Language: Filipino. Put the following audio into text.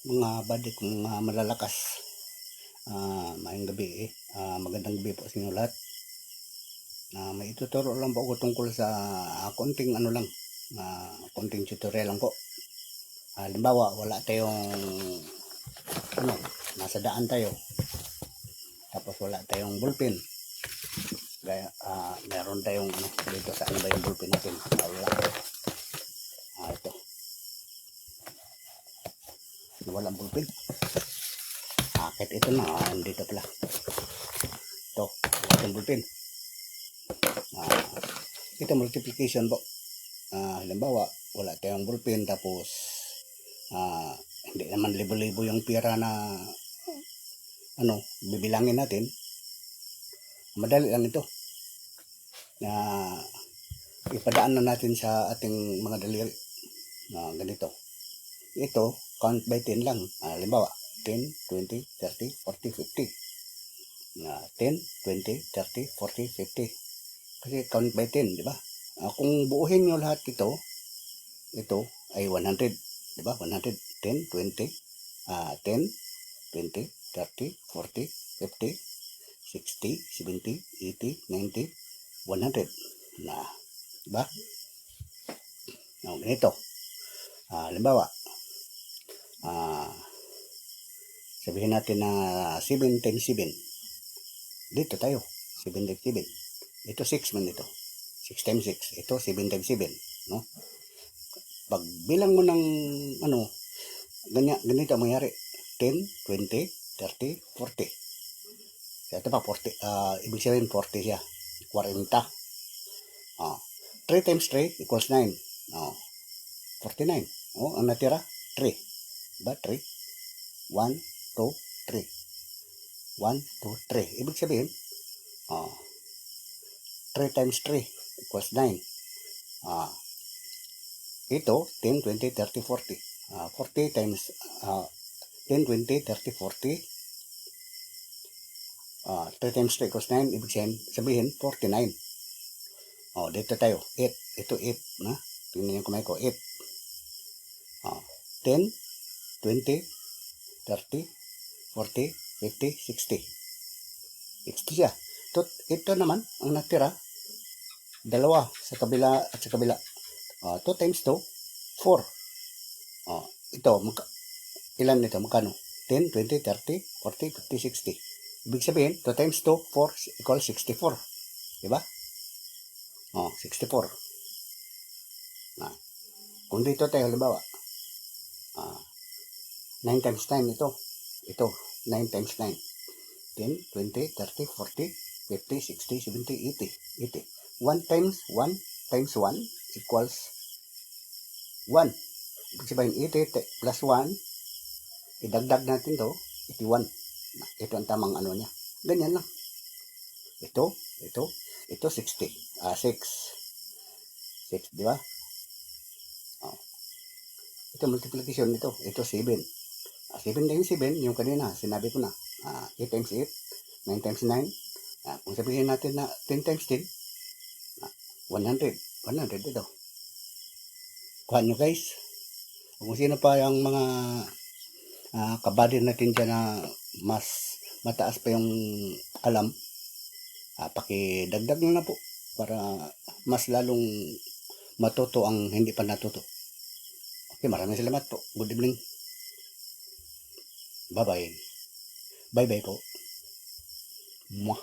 Mga buddy kong malalakas, mayang gabi magandang gabi po sa inyo lahat. May ituturo lang po ako tungkol sa konting konting tutorial lang po. Halimbawa wala tayong nasa daan tayo, tapos wala tayong ballpen. Gaya meron tayong dito, sa ba yung ballpen natin? Wala. Ito, walang ballpen. Kahit ito na, dito pala. Ito, walang ballpen. Ito multiplication po. Halimbawa wala tayong ballpen, tapos hindi naman libo-libo yung pera na bibilangin natin. Madali lang ito na ipadaan na natin sa ating mga daliri. Ganito, ito count by 10 lang. Halimbawa 10, 20, 30, 40, 50. 10, 20, 30, 40, 50. Kasi count by 10, di ba? Kung buuhin nyo lahat ito ay 100, di ba? 100, 10, 20, 10, 20, 30, 40, 50, 60, 70, 80, 90, 100. Di ba? Ganito. Halimbawa, sabihin natin na 7 times 7. Dito tayo, 7 times 7. Ito 6 man ito. 6 times 6. Ito 7 times 7. No? Pag bilang mo ng ganito ang mangyari. 10, 20, 30, 40. Ito pa 40. Ibig sabihin 40 siya. 40. 3 times 3 equals 9. 49. Ang natira 3. Diba? 3. 1, 2, 3. 1, 2, 3. Ibig sabihin 3 times 3 equals 9. Ito 10, 20, 30, 40. 40 times 10, 20, 30, 40. 3 times 3 equals 9. Ibig sabihin 49. Dito tayo 8. Ito 8 na. Tingnan yung kamay ko 8. 10, 20, 30, 40, 50, 60. 60 siya. Ito naman ang natira, dalawa sa kabila at sa kabila. 2 times 2, 4. Ito, ilan nito? Magkano? 10, 20, 30, 40, 50, 60. Ibig sabihin, 2 times 2, 4 equals 64. Diba? 64. Kung dito tayo, halimbawa, 9 times 9 ito. Ito, 9 times 9. 10, 20, 30, 40, 50, 60, 70, 80. 1 times 1 times 1 equals 1. Ibig sabihin, 80 plus 1, idagdag natin to, 81. Ito ang tamang niya. Ganyan lang. Ito 60. 6, di ba? Ito multiplication nito. Ito 7. 7 times 7, yung kanina, sinabi ko na. 8 times 8, 9 times 9. Kung sabihin natin na 10 times 10, 100. 100 ito. Kuhan nyo guys. Kung sino pa yung mga kabady natin dyan na mas mataas pa yung alam, pakidagdag na po para mas lalong matuto ang hindi pa natuto. Okay, maraming salamat po. Good evening. Bye-bye. Bye-bye po. Mwah.